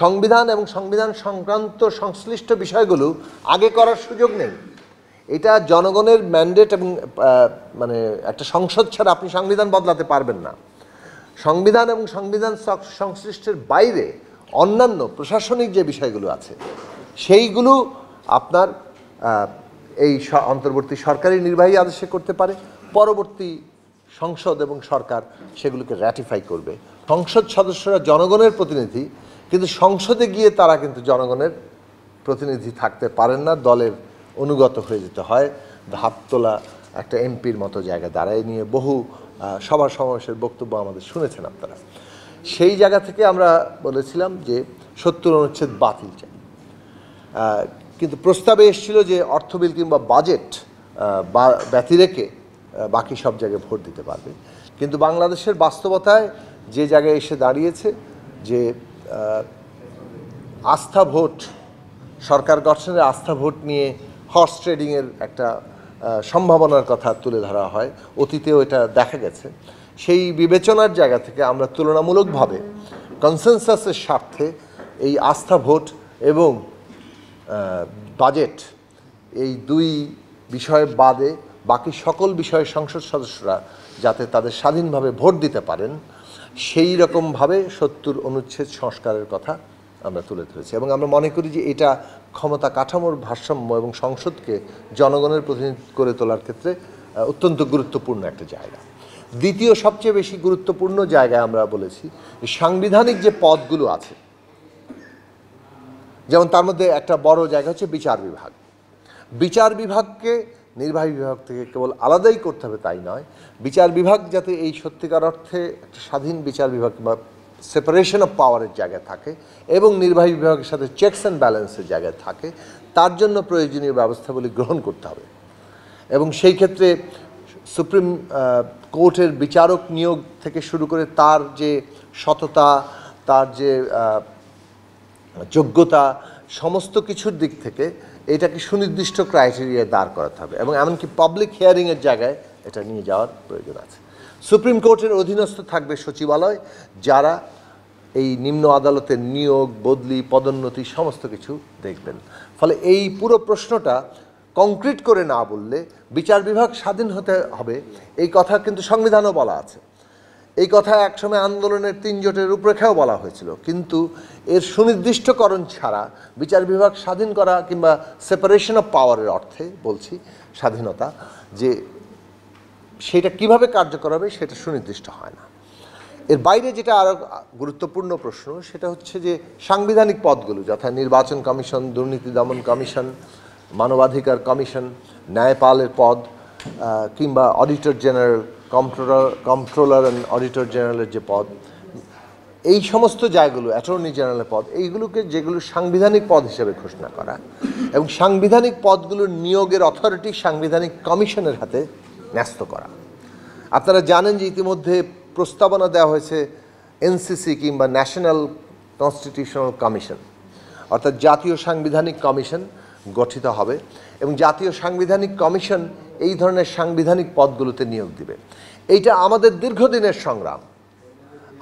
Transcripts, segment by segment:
সংবিধান এবং সংবিধান সংক্রান্ত সংশ্লিষ্ট বিষয়গুলো আগে করার সুযোগ নেই। এটা জনগণের ম্যান্ডেট এবং মানে একটা সংসদ ছাড়া আপনি সংবিধান বদলাতে পারবেন না। সংবিধান এবং সংবিধান সংশ্লিষ্টের বাইরে অন্যান্য প্রশাসনিক যে বিষয়গুলো আছে সেইগুলো আপনার এই অন্তর্বর্তী সরকারি নির্বাহী আদেশে করতে পারে, পরবর্তী সংসদ এবং সরকার সেগুলোকে র্যাটিফাই করবে। সংসদ সদস্যরা জনগণের প্রতিনিধি, কিন্তু সংসদে গিয়ে তারা কিন্তু জনগণের প্রতিনিধি থাকতে পারেন না, দলের অনুগত হয়ে যেতে হয়। হাত তোলা একটা এমপির মতো জায়গা দাঁড়ায় নিয়ে বহু সভা সমাবেশের বক্তব্য আমাদের শুনেছেন আপনারা। সেই জায়গা থেকে আমরা বলেছিলাম যে 70 অনুচ্ছেদ বাতিল চাই, কিন্তু প্রস্তাবে এসেছিল যে অর্থ বিল কিংবা বাজেট ব্যতি রেখে বাকি সব জায়গায় ভোট দিতে পারবে। কিন্তু বাংলাদেশের বাস্তবতায় যে জায়গায় এসে দাঁড়িয়েছে যে আস্থা ভোট, সরকার গঠনের আস্থা ভোট নিয়ে হর্স ট্রেডিংয়ের একটা সম্ভাবনার কথা তুলে ধরা হয়, অতীতেও এটা দেখা গেছে। সেই বিবেচনার জায়গা থেকে আমরা তুলনামূলকভাবে কনসেনসাসের স্বার্থে এই আস্থা ভোট এবং বাজেট এই দুই বিষয় বাদে বাকি সকল বিষয়ে সংসদ সদস্যরা যাতে তাদের স্বাধীনভাবে ভোট দিতে পারেন সেই রকমভাবে 70 অনুচ্ছেদ সংস্কারের কথা আমরা তুলে ধরেছি। এবং আমরা মনে করি যে এটা ক্ষমতা কাঠামোর ভারসাম্য এবং সংসদকে জনগণের প্রতিনিধি করে তোলার ক্ষেত্রে অত্যন্ত গুরুত্বপূর্ণ একটা জায়গা। দ্বিতীয় সবচেয়ে বেশি গুরুত্বপূর্ণ জায়গায় আমরা বলেছি সাংবিধানিক যে পদগুলো আছে, যেমন তার মধ্যে একটা বড় জায়গা হচ্ছে বিচার বিভাগ। বিচার বিভাগকে নির্বাহী বিভাগ থেকে কেবল আলাদাই করতে হবে তাই নয়, বিচার বিভাগ যাতে এই সত্যিকার অর্থে একটা স্বাধীন বিচার বিভাগ বা সেপারেশন অফ পাওয়ারের জায়গায় থাকে এবং নির্বাহী বিভাগের সাথে চেকস অ্যান্ড ব্যালেন্সের জায়গায় থাকে, তার জন্য প্রয়োজনীয় ব্যবস্থাগুলি গ্রহণ করতে হবে। এবং সেই ক্ষেত্রে সুপ্রিম কোর্টের বিচারক নিয়োগ থেকে শুরু করে তার যে সততা, তার যে যোগ্যতা, সমস্ত কিছুর দিক থেকে এটাকে সুনির্দিষ্ট ক্রাইটেরিয়ায় দাঁড় করাতে হবে এবং এমনকি পাবলিক হিয়ারিংয়ের জায়গায় এটা নিয়ে যাওয়ার প্রয়োজন আছে। সুপ্রিম কোর্টের অধীনস্থ থাকবে সচিবালয়, যারা এই নিম্ন আদালতের নিয়োগ, বদলি, পদোন্নতি সমস্ত কিছু দেখবেন। ফলে এই পুরো প্রশ্নটা কংক্রিট করে না বললে বিচার বিভাগ স্বাধীন হতে হবে এই কথা কিন্তু সংবিধানও বলা আছে। এই কথা একসময় আন্দোলনের 3 জোটের রূপরেখাও বলা হয়েছিল, কিন্তু এর সুনির্দিষ্টকরণ ছাড়া বিচার বিভাগ স্বাধীন করা কিংবা সেপারেশন অফ পাওয়ারের অর্থে বলছি স্বাধীনতা, যে সেটা কিভাবে কার্যকর হবে সেটা সুনির্দিষ্ট হয় না। এর বাইরে যেটা আরও গুরুত্বপূর্ণ প্রশ্ন সেটা হচ্ছে যে সাংবিধানিক পদগুলো যথা নির্বাচন কমিশন, দুর্নীতি দমন কমিশন, মানবাধিকার কমিশন, ন্যায়পালের পদ কিংবা auditor general, controller and auditor জেনারেলের যে পদ, এই সমস্ত জায়গাগুলো, অ্যাটর্নি জেনারেলের পদ, এইগুলোকে যেগুলো সাংবিধানিক পদ হিসেবে ঘোষণা করা এবং সাংবিধানিক পদগুলোর নিয়োগের অথরিটি সাংবিধানিক কমিশনের হাতে ন্যস্ত করা। আপনারা জানেন যে ইতিমধ্যে প্রস্তাবনা দেওয়া হয়েছে এনসিসি কিংবা ন্যাশনাল কনস্টিটিউশনাল কমিশন, অর্থাৎ জাতীয় সাংবিধানিক কমিশন গঠিত হবে এবং জাতীয় সাংবিধানিক কমিশন এই ধরনের সাংবিধানিক পদগুলোতে নিয়োগ দিবে। এইটা আমাদের দীর্ঘদিনের সংগ্রাম।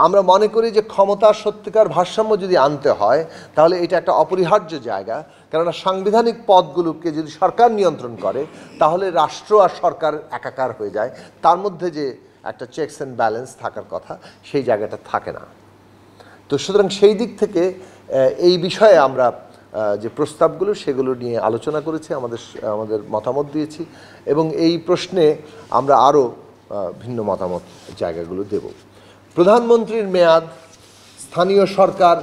আমরা মনে করি যে ক্ষমতার সত্যিকার ভারসাম্য যদি আনতে হয় তাহলে এটা একটা অপরিহার্য জায়গা, কেননা সাংবিধানিক পদগুলোকে যদি সরকার নিয়ন্ত্রণ করে তাহলে রাষ্ট্র আর সরকার একাকার হয়ে যায়, তার মধ্যে যে একটা চেকস অ্যান্ড ব্যালেন্স থাকার কথা সেই জায়গাটা থাকে না। তো সুতরাং সেই দিক থেকে এই বিষয়ে আমরা যে প্রস্তাবগুলো সেগুলো নিয়ে আলোচনা করেছি, আমাদের মতামত দিয়েছি এবং এই প্রশ্নে আমরা আরও ভিন্ন মতামত জায়গাগুলো দেব। প্রধানমন্ত্রীর মেয়াদ, স্থানীয় সরকার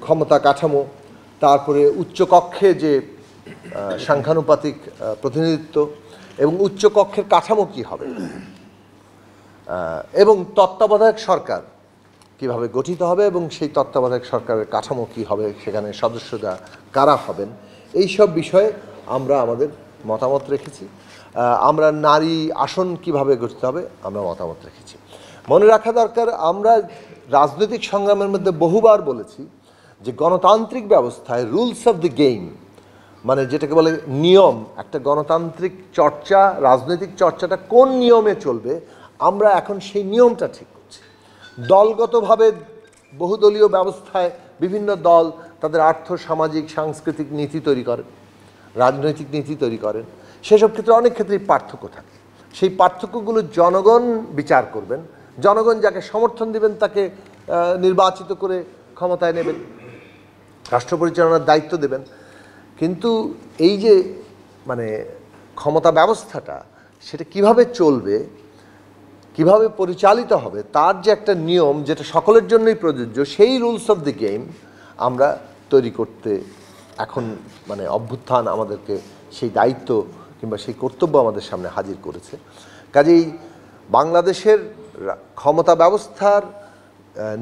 ক্ষমতা কাঠামো, তারপরে উচ্চকক্ষে যে সাংখ্যানুপাতিক প্রতিনিধিত্ব এবং উচ্চকক্ষের কাঠামো কী হবে এবং তত্ত্বাবধায়ক সরকার কীভাবে গঠিত হবে এবং সেই তত্ত্বাবধায়ক সরকারের কাঠামো কী হবে, সেখানে সদস্যরা কারা হবেন, এই সব বিষয়ে আমরা আমাদের মতামত রেখেছি। আমরা নারী আসন কিভাবে গঠিত হবে আমরা মতামত রেখেছি। মনে রাখা দরকার, আমরা রাজনৈতিক সংগ্রামের মধ্যে বহুবার বলেছি যে গণতান্ত্রিক ব্যবস্থায় রুলস অফ দ্য গেম, মানে যেটাকে বলে নিয়ম, একটা গণতান্ত্রিক চর্চা, রাজনৈতিক চর্চাটা কোন নিয়মে চলবে আমরা এখন সেই নিয়মটা ঠিক করছি। দলগতভাবে বহুদলীয় ব্যবস্থায় বিভিন্ন দল তাদের আর্থ সামাজিক সাংস্কৃতিক নীতি তৈরি করেন, রাজনৈতিক নীতি তৈরি করেন। সেসব ক্ষেত্রে অনেক ক্ষেত্রেই পার্থক্য থাকে। সেই পার্থক্যগুলো জনগণ বিচার করবেন, জনগণ যাকে সমর্থন দিবেন তাকে নির্বাচিত করে ক্ষমতায় নেবেন, রাষ্ট্র পরিচালনার দায়িত্ব দেবেন। কিন্তু এই যে মানে ক্ষমতা ব্যবস্থাটা সেটা কিভাবে চলবে, কিভাবে পরিচালিত হবে, তার যে একটা নিয়ম যেটা সকলের জন্যই প্রযোজ্য, সেই রুলস অফ দ্য গেম আমরা তৈরি করতে এখন মানে অভ্যুত্থান আমাদেরকে সেই দায়িত্ব কিংবা সেই কর্তব্য আমাদের সামনে হাজির করেছে। কাজেই বাংলাদেশের ক্ষমতা ব্যবস্থার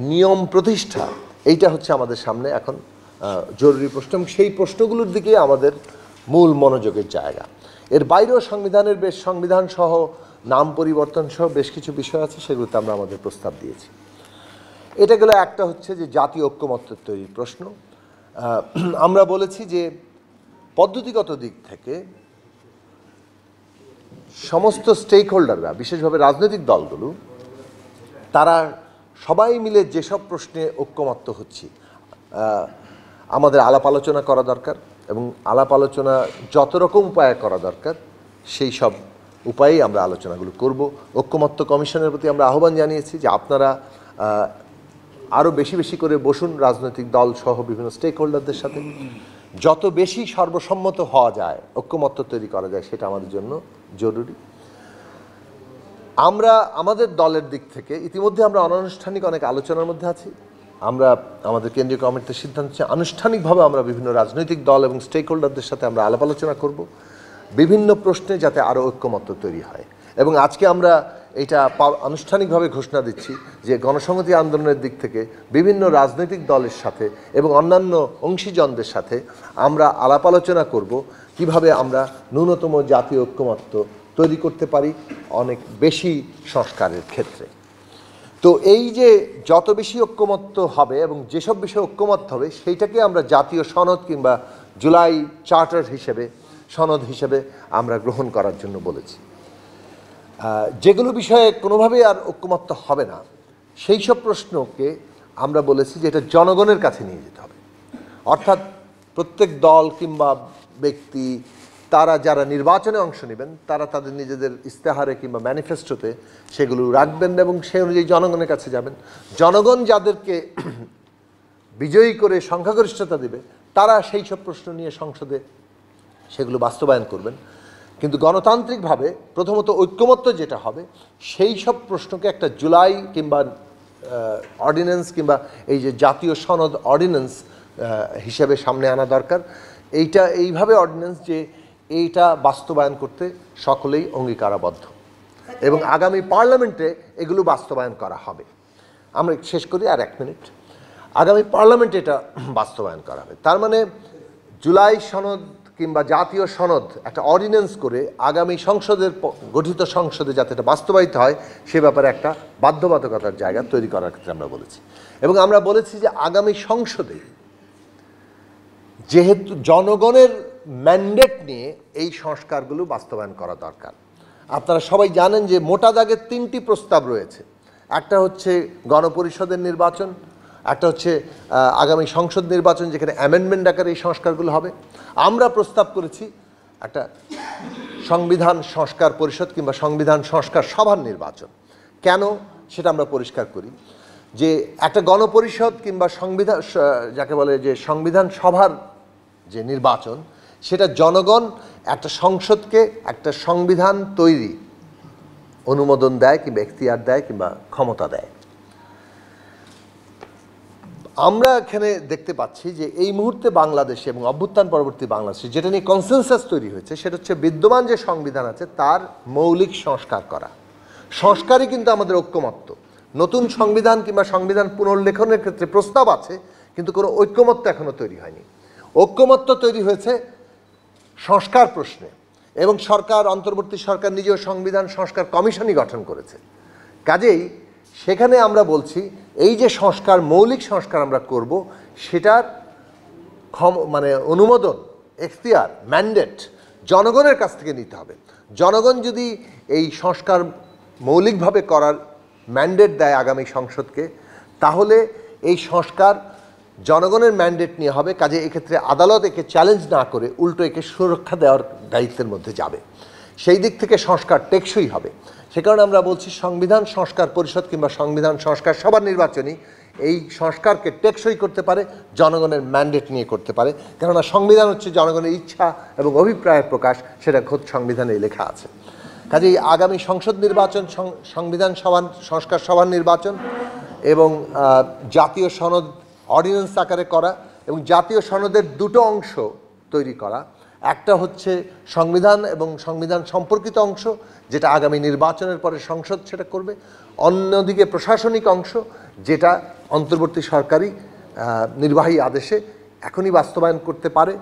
নিয়ম প্রতিষ্ঠা এইটা হচ্ছে আমাদের সামনে এখন জরুরি প্রশ্ন, এবং সেই প্রশ্নগুলোর দিকে আমাদের মূল মনোযোগের জায়গা। এর বাইরেও সংবিধান সহ নাম পরিবর্তন সহ বেশ কিছু বিষয় আছে, সেগুলোতে আমরা আমাদের প্রস্তাব দিয়েছি। এটা গেলে একটা হচ্ছে যে জাতীয় ঐক্যমত্যের তৈরির প্রশ্ন। আমরা বলেছি যে পদ্ধতিগত দিক থেকে সমস্ত স্টেক হোল্ডাররা, বিশেষভাবে রাজনৈতিক দলগুলো, তারা সবাই মিলে যেসব প্রশ্নে ঐক্যমত্য হচ্ছি আমাদের আলাপ আলোচনা করা দরকার, এবং আলাপ আলোচনা যত রকম উপায়ে করা দরকার সেই সব উপায়েই আমরা আলোচনাগুলো করব। ঐক্যমত্য কমিশনের প্রতি আমরা আহ্বান জানিয়েছি যে আপনারা আরও বেশি বেশি করে বসুন রাজনৈতিক দল সহ বিভিন্ন স্টেক হোল্ডারদের সাথে, যত বেশি সর্বসম্মত হওয়া যায়, ঐক্যমত্য তৈরি করা যায়, সেটা আমাদের জন্য জরুরি। আমরা আমাদের দলের দিক থেকে ইতিমধ্যে আমরা অনানুষ্ঠানিক অনেক আলোচনার মধ্যে আছি। আমরা আমাদের কেন্দ্রীয় কমিটির সিদ্ধান্ত হচ্ছে আনুষ্ঠানিকভাবে আমরা বিভিন্ন রাজনৈতিক দল এবং স্টেক হোল্ডারদের সাথে আমরা আলাপ আলোচনা করব বিভিন্ন প্রশ্নে, যাতে আরও ঐক্যমত্য তৈরি হয়। এবং আজকে আমরা এটা আনুষ্ঠানিকভাবে ঘোষণা দিচ্ছি যে গণসংহতি আন্দোলনের দিক থেকে বিভিন্ন রাজনৈতিক দলের সাথে এবং অন্যান্য অংশীজনদের সাথে আমরা আলাপ আলোচনা করব কিভাবে আমরা ন্যূনতম জাতীয় ঐক্যমত্য তৈরি করতে পারি অনেক বেশি সংস্কারের ক্ষেত্রে। তো এই যে যত বেশি ঐক্যমত্য হবে এবং যেসব বিষয়ে ঐক্যমত্য হবে সেইটাকে আমরা জাতীয় সনদ কিংবা জুলাই চার্টার হিসেবে, সনদ হিসেবে আমরা গ্রহণ করার জন্য বলেছি। যেগুলো বিষয়ে কোনোভাবেই আর ঐক্যমত্য হবে না সেই সব প্রশ্নকে আমরা বলেছি যে এটা জনগণের কাছে নিয়ে যেতে হবে। অর্থাৎ প্রত্যেক দল কিংবা ব্যক্তি তারা যারা নির্বাচনে অংশ নেবেন তারা তাদের নিজেদের ইস্তেহারে কিংবা ম্যানিফেস্টোতে সেগুলো রাখবেন এবং সেই অনুযায়ী জনগণের কাছে যাবেন। জনগণ যাদেরকে বিজয়ী করে সংখ্যাগরিষ্ঠতা দেবে তারা সেই সব প্রশ্ন নিয়ে সংসদে সেগুলো বাস্তবায়ন করবেন। কিন্তু গণতান্ত্রিকভাবে প্রথমত ঐক্যমত্য যেটা হবে সেই সব প্রশ্নকে একটা জুলাই কিংবা অর্ডিন্যান্স কিংবা এই যে জাতীয় সনদ অর্ডিন্যান্স হিসেবে সামনে আনা দরকার। এইভাবে অর্ডিন্যান্স যে এইটা বাস্তবায়ন করতে সকলেই অঙ্গীকারাবদ্ধ এবং আগামী পার্লামেন্টে এগুলো বাস্তবায়ন করা হবে। আমরা শেষ করি আর 1 মিনিট। আগামী পার্লামেন্টে এটা বাস্তবায়ন করা হবে, তার মানে জুলাই সনদ কিংবা জাতীয় সনদ একটা অর্ডিন্যান্স করে আগামী সংসদের গঠিত সংসদে যাতে এটা বাস্তবায়িত হয় সে ব্যাপারে একটা বাধ্যবাধকতার জায়গা তৈরি করার ক্ষেত্রে আমরা বলেছি। এবং আমরা বলেছি যে আগামী সংসদে যেহেতু জনগণের ম্যান্ডেট নিয়ে এই সংস্কারগুলো বাস্তবায়ন করা দরকার। আপনারা সবাই জানেন যে মোটা দাগের 3টি প্রস্তাব রয়েছে। একটা হচ্ছে গণপরিষদের নির্বাচন, একটা হচ্ছে আগামী সংসদ নির্বাচন যেখানে অ্যামেন্ডমেন্ট আকারে এই সংস্কারগুলো হবে। আমরা প্রস্তাব করেছি একটা সংবিধান সংস্কার পরিষদ কিংবা সংবিধান সংস্কার সভার নির্বাচন। কেন সেটা আমরা পরিষ্কার করি যে একটা গণপরিষদ কিংবা সংবিধান যাকে বলে যে সংবিধান সভার যে নির্বাচন সেটা জনগণ একটা সংসদকে একটা সংবিধান তৈরি অনুমোদন দেয় কিংবা এখতিয়ার দেয় কিংবা ক্ষমতা দেয়। আমরা এখানে দেখতে পাচ্ছি যে এই মুহূর্তে বাংলাদেশে এবং অভ্যুত্থান পরবর্তী বাংলাদেশে যেটা নিয়ে কনসেনসাস তৈরি হয়েছে সেটা হচ্ছে বিদ্যমান যে সংবিধান আছে তার মৌলিক সংস্কার করা। সংস্কারই কিন্তু আমাদের ঐক্যমত্য। নতুন সংবিধান কিংবা সংবিধান পুনর্লেখনের ক্ষেত্রে প্রস্তাব আছে কিন্তু কোনো ঐক্যমত্য এখনো তৈরি হয়নি। ঐক্যমত্য তৈরি হয়েছে সংস্কার প্রশ্নে এবং সরকার, অন্তর্বর্তী সরকার নিজেও সংবিধান সংস্কার কমিশনই গঠন করেছে। কাজেই সেখানে আমরা বলছি এই যে সংস্কার, মৌলিক সংস্কার আমরা করব সেটার অনুমোদন, এখতিয়ার, ম্যান্ডেট জনগণের কাছ থেকে নিতে হবে। জনগণ যদি এই সংস্কার মৌলিকভাবে করার ম্যান্ডেট দেয় আগামী সংসদকে, তাহলে এই সংস্কার জনগণের ম্যান্ডেট নিয়ে হবে, কাজে এক্ষেত্রে আদালত একে চ্যালেঞ্জ না করে উল্টো একে সুরক্ষা দেওয়ার দায়িত্বের মধ্যে যাবে। সেই দিক থেকে সংস্কার টেকসই হবে। সে কারণে আমরা বলছি সংবিধান সংস্কার পরিষদ কিংবা সংবিধান সংস্কার সভা নির্বাচনী এই সংস্কারকে টেকসই করতে পারে, জনগণের ম্যান্ডেট নিয়ে করতে পারে। কেননা সংবিধান হচ্ছে জনগণের ইচ্ছা এবং অভিপ্রায়ের প্রকাশ, সেটা খোদ সংবিধানে লেখা আছে। কাজেই আগামী সংসদ নির্বাচন, সংবিধান সভা সংস্কার সভার নির্বাচন এবং জাতীয় সনদ অর্ডিন্যান্স আকারে করা এবং জাতীয় সনদের দুটো অংশ তৈরি করা, একটা হচ্ছে সংবিধান এবং সংবিধান সম্পর্কিত অংশ যেটা আগামী নির্বাচনের পরে সংসদ সেটা করবে, অন্যদিকে প্রশাসনিক অংশ যেটা অন্তর্বর্তী সরকারি নির্বাহী আদেশে এখনই বাস্তবায়ন করতে পারে,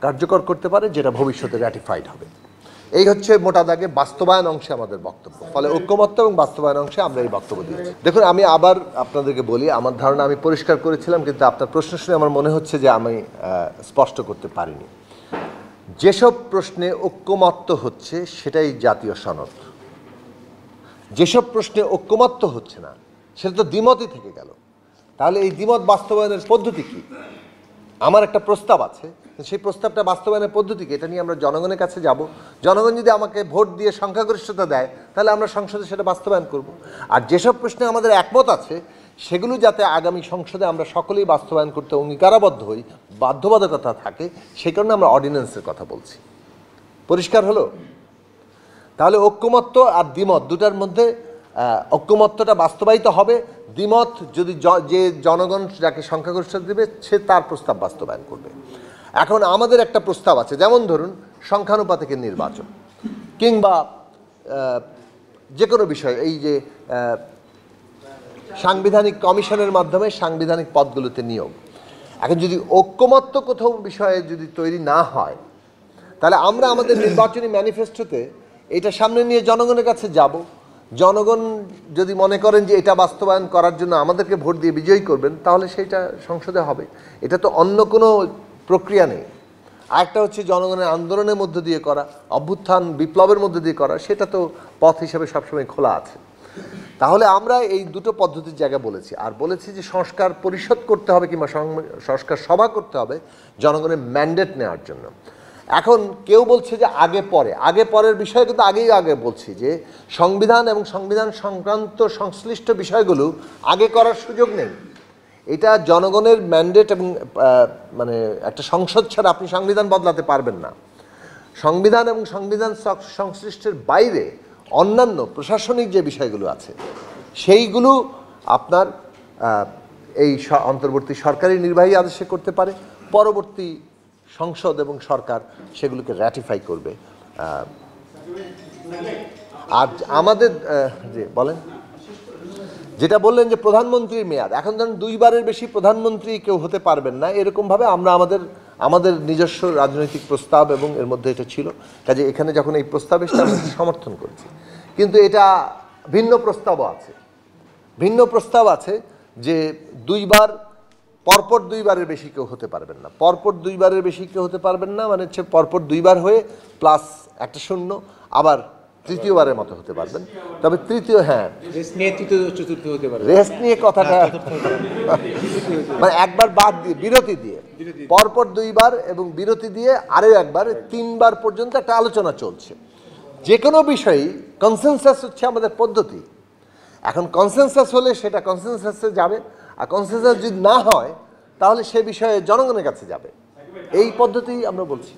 কার্যকর করতে পারে, যেটা ভবিষ্যতে র্যাটিফাইড হবে। এই হচ্ছে মোটা দাগে বাস্তবায়ন অংশে আমাদের বক্তব্য। ফলে ঐক্যমত্য এবং বাস্তবায়ন অংশে আমরা এই বক্তব্য দিয়েছি। দেখুন, আমি আবার আপনাদেরকে বলি, আমার ধারণা আমি পরিষ্কার করেছিলাম, কিন্তু আপনার প্রশ্ন শুনে আমার মনে হচ্ছে যে আমি স্পষ্ট করতে পারিনি। যেসব প্রশ্নে ঐক্যমত্য হচ্ছে সেটাই জাতীয় সনদ, যেসব প্রশ্নে ঐক্যমত্য হচ্ছে না সেটা তো দ্বিমতই থেকে গেল। তাহলে এই দ্বিমত বাস্তবায়নের পদ্ধতি কি? আমার একটা প্রস্তাব আছে, সেই প্রস্তাবটা বাস্তবায়নের পদ্ধতি কি এটা নিয়ে আমরা জনগণের কাছে যাব। জনগণ যদি আমাকে ভোট দিয়ে সংখ্যাগরিষ্ঠতা দেয় তাহলে আমরা সংসদে সেটা বাস্তবায়ন করব। আর যেসব প্রশ্নে আমাদের একমত আছে সেগুলো যাতে আগামী সংসদে আমরা সকলেই বাস্তবায়ন করতে অঙ্গীকারাবদ্ধ হই, বাধ্যবাধকতা থাকে, সেই কারণে আমরা অর্ডিন্যান্সের কথা বলছি। পরিষ্কার হলো? তাহলে ঐক্যমত্য আর দ্বিমত দুটার মধ্যে ঐক্যমত্যটা বাস্তবায়িত হবে, দ্বিমত যদি যে জনগণ যাকে সংখ্যাগরিষ্ঠতা দেবে সে তার প্রস্তাব বাস্তবায়ন করবে। এখন আমাদের একটা প্রস্তাব আছে, যেমন ধরুন সংখ্যানুপাতিকের নির্বাচন কিংবা যে কোনো বিষয়, এই যে সাংবিধানিক কমিশনের মাধ্যমে সাংবিধানিক পদগুলোতে নিয়োগ। এখন যদি ঐক্যমত্য কোথাও বিষয়ে যদি তৈরি না হয় তাহলে আমরা আমাদের নির্বাচনী ম্যানিফেস্টোতে এটা সামনে নিয়ে জনগণের কাছে যাব। জনগণ যদি মনে করেন যে এটা বাস্তবায়ন করার জন্য আমাদেরকে ভোট দিয়ে বিজয়ী করবেন তাহলে সেটা সংসদে হবে। এটা তো অন্য কোনো প্রক্রিয়া নেই। আরেকটা হচ্ছে জনগণের আন্দোলনের মধ্য দিয়ে করা, অভ্যুত্থান বিপ্লবের মধ্য দিয়ে করা, সেটা তো পথ হিসেবে সবসময় খোলা আছে। তাহলে আমরা এই দুটো পদ্ধতির জায়গা বলেছি। আর বলেছি যে সংস্কার পরিষদ করতে হবে কিংবা সংস্কার সভা করতে হবে জনগণের ম্যান্ডেট নেওয়ার জন্য। এখন কেউ বলছে যে আগে পরের বিষয়, কিন্তু আগে বলছি যে সংবিধান এবং সংবিধান সংক্রান্ত সংশ্লিষ্ট বিষয়গুলো আগে করার সুযোগ নেই। এটা জনগণের ম্যান্ডেট এবং মানে একটা সংসদ ছাড়া আপনি সংবিধান বদলাতে পারবেন না। সংবিধান এবং সংবিধান সংশ্লিষ্টের বাইরে অন্যান্য প্রশাসনিক যে বিষয়গুলো আছে সেইগুলো আপনার এই অন্তর্বর্তী সরকারি নির্বাহী আদেশে করতে পারে, পরবর্তী সংসদ এবং সরকার সেগুলোকে র্যাটিফাই করবে। আর আমাদের যে বলেন যেটা বললেন যে প্রধানমন্ত্রীর মেয়াদ, এখন ধরুন 2 বারের বেশি প্রধানমন্ত্রী কেউ হতে পারবেন না, এরকমভাবে আমরা আমাদের নিজস্ব রাজনৈতিক প্রস্তাব এবং এর মধ্যে এটা ছিল। কাজে এখানে যখন এই প্রস্তাব এসে আমরা সমর্থন করছি, কিন্তু এটা ভিন্ন প্রস্তাব আছে যে 2 বার পরপর 2 বারের বেশি কেউ হতে পারবেন না। পরপর 2 বারের বেশি কেউ হতে পারবেন না মানে হচ্ছে পরপর 2 বার হয়ে প্লাস একটা শূন্য, আবার তৃতীয়বারের মতো হতে পারবেন। তবে তৃতীয় রেস্ট নিয়ে কথাটা মানে একবার বাদ দিয়ে বিরতি দিয়ে পরপর 2 বার এবং বিরতি দিয়ে আরও একবার 3 বার পর্যন্ত একটা আলোচনা চলছে। যে কোনো বিষয়েই কনসেনসাস হচ্ছে আমাদের পদ্ধতি। এখন কনসেনসাস হলে সেটা কনসেনসাসে যাবে, আর কনসেনসাস যদি না হয় তাহলে সে বিষয়ে জনগণের কাছে যাবে। এই পদ্ধতি আমরা বলছি।